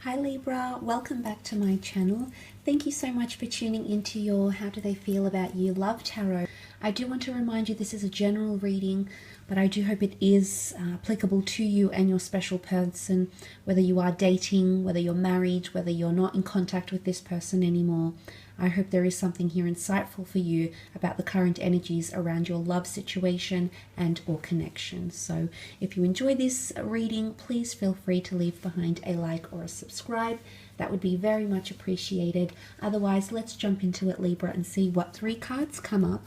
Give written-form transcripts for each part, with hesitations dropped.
Hi Libra, welcome back to my channel. Thank you so much for tuning into your How Do They Feel About You Love Tarot. I do want to remind you this is a general reading, but I do hope it is applicable to you and your special person, whether you are dating, whether you're married, whether you're not in contact with this person anymore. I hope there is something here insightful for you about the current energies around your love situation and or connection. So if you enjoy this reading, please feel free to leave behind a like or a subscribe. That would be very much appreciated. Otherwise, let's jump into it, Libra, and see what 3 cards come up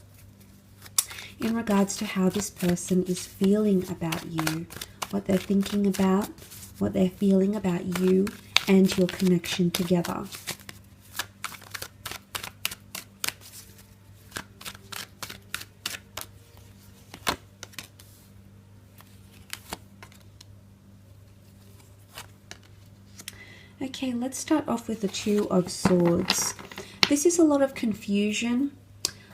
in regards to how this person is feeling about you, what they're thinking about, what they're feeling about you and your connection together. Okay, let's start off with the 2 of Swords. This is a lot of confusion.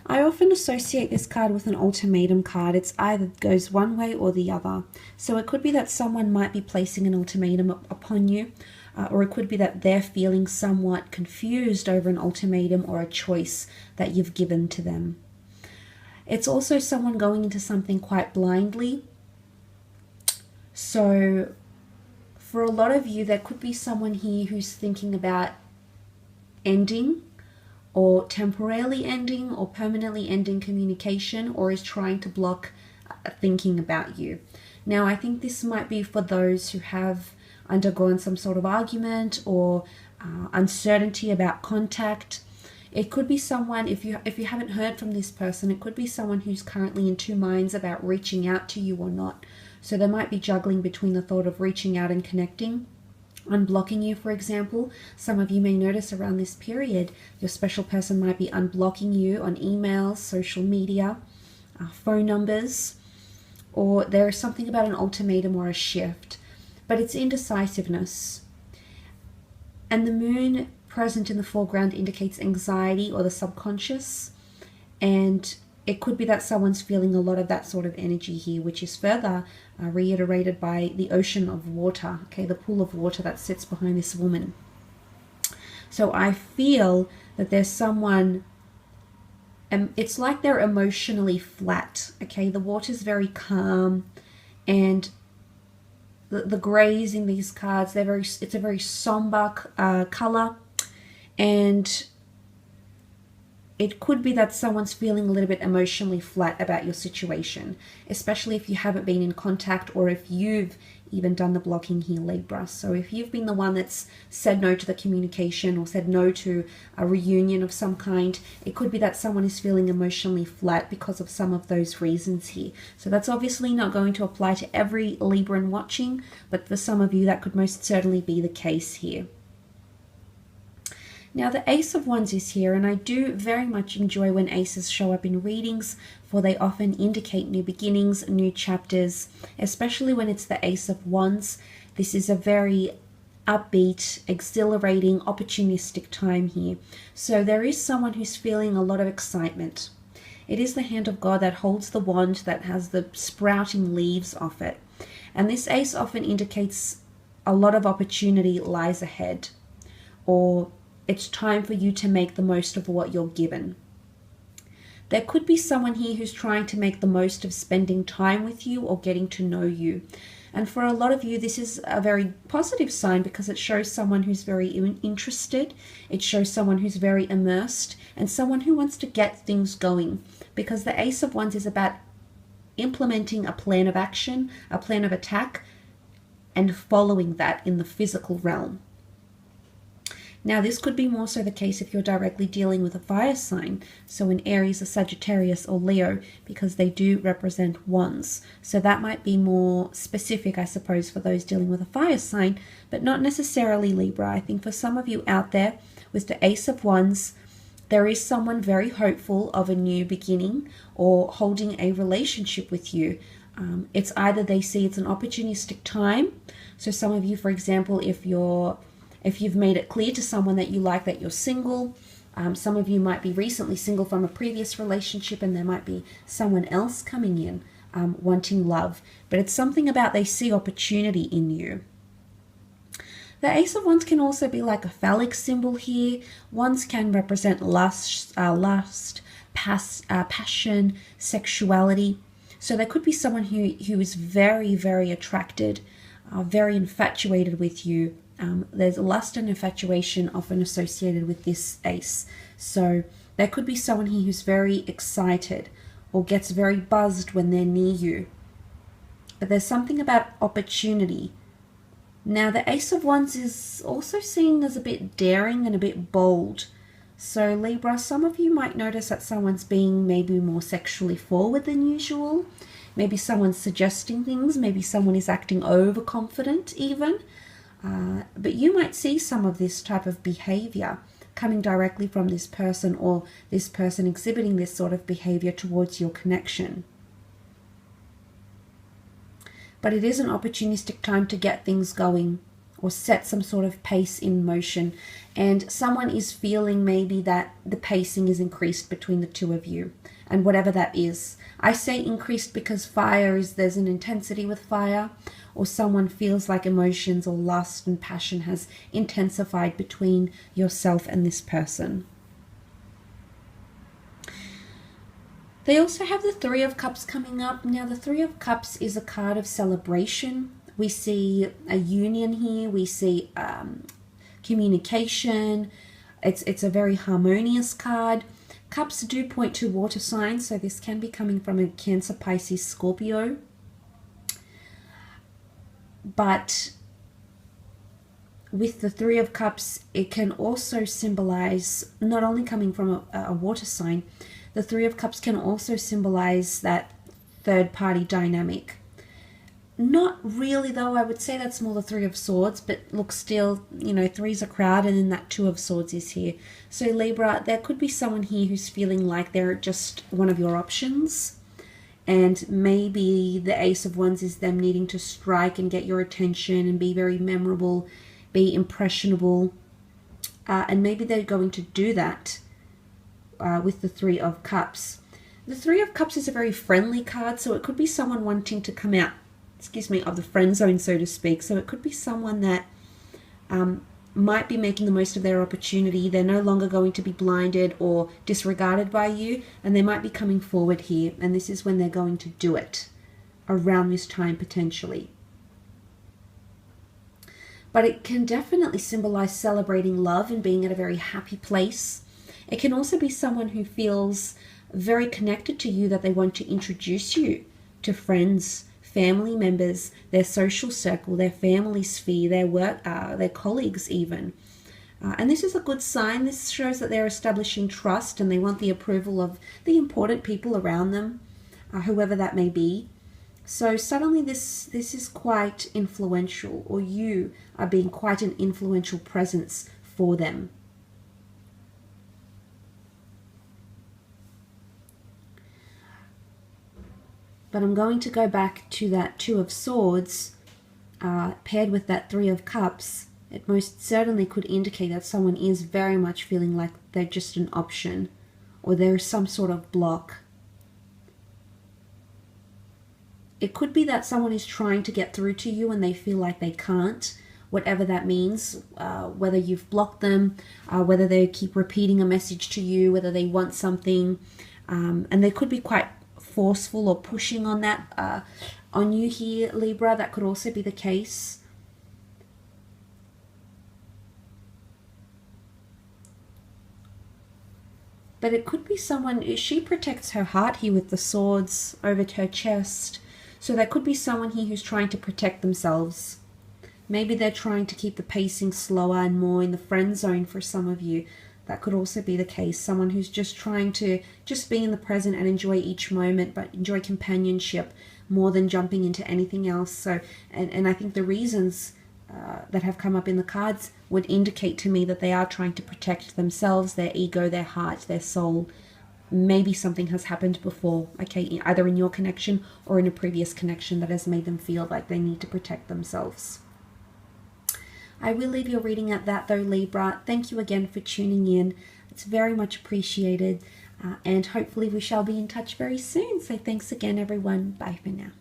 I often associate this card with an ultimatum card. It's either goes one way or the other. So it could be that someone might be placing an ultimatum upon you, or it could be that they're feeling somewhat confused over an ultimatum or a choice that you've given to them. It's also someone going into something quite blindly. So for a lot of you, there could be someone here who's thinking about ending or temporarily ending or permanently ending communication, or is trying to block thinking about you. Now, I think this might be for those who have undergone some sort of argument or uncertainty about contact. It could be someone, if you haven't heard from this person, it could be someone who's currently in 2 minds about reaching out to you or not. So they might be juggling between the thought of reaching out and connecting, unblocking you, for example. Some of you may notice around this period, your special person might be unblocking you on emails, social media, phone numbers, or there is something about an ultimatum or a shift, but it's indecisiveness. And the moon present in the foreground indicates anxiety or the subconscious, and it could be that someone's feeling a lot of that sort of energy here, which is further reiterated by the ocean of water, okay, the pool of water that sits behind this woman. So I feel that there's someone, it's like they're emotionally flat, okay? The water's very calm, and the grays in these cards, it's a very somber color, and it could be that someone's feeling a little bit emotionally flat about your situation, especially if you haven't been in contact or if you've even done the blocking here, Libra. So if you've been the one that's said no to the communication or said no to a reunion of some kind, it could be that someone is feeling emotionally flat because of some of those reasons here. So that's obviously not going to apply to every Libran watching, but for some of you that could most certainly be the case here. Now the Ace of Wands is here, and I do very much enjoy when aces show up in readings, for they often indicate new beginnings, new chapters, especially when it's the Ace of Wands. This is a very upbeat, exhilarating, opportunistic time here. So there is someone who's feeling a lot of excitement. It is the hand of God that holds the wand that has the sprouting leaves off it. And this ace often indicates a lot of opportunity lies ahead, or it's time for you to make the most of what you're given. There could be someone here who's trying to make the most of spending time with you or getting to know you. And for a lot of you, this is a very positive sign because it shows someone who's very interested. It shows someone who's very immersed and someone who wants to get things going, because the Ace of Wands is about implementing a plan of action, a plan of attack, and following that in the physical realm. Now, this could be more so the case if you're directly dealing with a fire sign, so an Aries, a Sagittarius, or Leo, because they do represent wands. So that might be more specific, I suppose, for those dealing with a fire sign, but not necessarily Libra. I think for some of you out there, with the Ace of Wands, there is someone very hopeful of a new beginning or holding a relationship with you. It's either they see it's an opportunistic time. So some of you, for example, if you've made it clear to someone that you like that you're single, some of you might be recently single from a previous relationship, and there might be someone else coming in wanting love. But it's something about they see opportunity in you. The Ace of Wands can also be like a phallic symbol here. Wands can represent lust, passion, sexuality. So there could be someone who is very, very attracted, very infatuated with you. There's lust and infatuation often associated with this ace. So there could be someone here who's very excited or gets very buzzed when they're near you. But there's something about opportunity. Now, the Ace of Wands is also seen as a bit daring and a bit bold. So, Libra, some of you might notice that someone's being maybe more sexually forward than usual. Maybe someone's suggesting things. Maybe someone is acting overconfident even. But you might see some of this type of behavior coming directly from this person, or this person exhibiting this sort of behavior towards your connection. But it is an opportunistic time to get things going or set some sort of pace in motion. And someone is feeling maybe that the pacing is increased between the two of you, and whatever that is. I say increased because there's an intensity with fire, or someone feels like emotions or lust and passion has intensified between yourself and this person. They also have the Three of Cups coming up. Now, the Three of Cups is a card of celebration. We see a union here. We see communication. It's a very harmonious card. Cups do point to water signs, so this can be coming from a Cancer, Pisces, Scorpio. But with the Three of Cups, it can also symbolize, not only coming from a water sign, the Three of Cups can also symbolize that third-party dynamic. Not really, though. I would say that's more the Three of Swords, but look, still, you know, three's a crowd, and then that Two of Swords is here. So, Libra, there could be someone here who's feeling like they're just one of your options, and maybe the Ace of Wands is them needing to strike and get your attention and be very memorable, be impressionable, and maybe they're going to do that with the Three of Cups. The Three of Cups is a very friendly card, so it could be someone wanting to come out, of the friend zone, so to speak. So it could be someone that might be making the most of their opportunity. They're no longer going to be blinded or disregarded by you, and they might be coming forward here, and this is when they're going to do it, around this time potentially. But it can definitely symbolize celebrating love and being at a very happy place. It can also be someone who feels very connected to you, that they want to introduce you to friends, family members, their social circle, their family sphere, their work, their colleagues even. And this is a good sign. This shows that they're establishing trust and they want the approval of the important people around them, whoever that may be. So suddenly this is quite influential, or you are being quite an influential presence for them. But I'm going to go back to that Two of Swords paired with that Three of Cups. It most certainly could indicate that someone is very much feeling like they're just an option, or there is some sort of block. It could be that someone is trying to get through to you and they feel like they can't, whatever that means, whether you've blocked them, whether they keep repeating a message to you, whether they want something, and they could be quite forceful or pushing on that on you here, Libra. That could also be the case. But it could be someone, she protects her heart here with the swords over her chest. So there could be someone here who's trying to protect themselves. Maybe they're trying to keep the pacing slower and more in the friend zone for some of you. That could also be the case. Someone who's just trying to just be in the present and enjoy each moment, but enjoy companionship more than jumping into anything else. So, and I think the reasons that have come up in the cards would indicate to me that they are trying to protect themselves, their ego, their heart, their soul. Maybe something has happened before, okay, either in your connection or in a previous connection that has made them feel like they need to protect themselves. I will leave your reading at that though, Libra. Thank you again for tuning in. It's very much appreciated, and hopefully we shall be in touch very soon. So thanks again, everyone. Bye for now.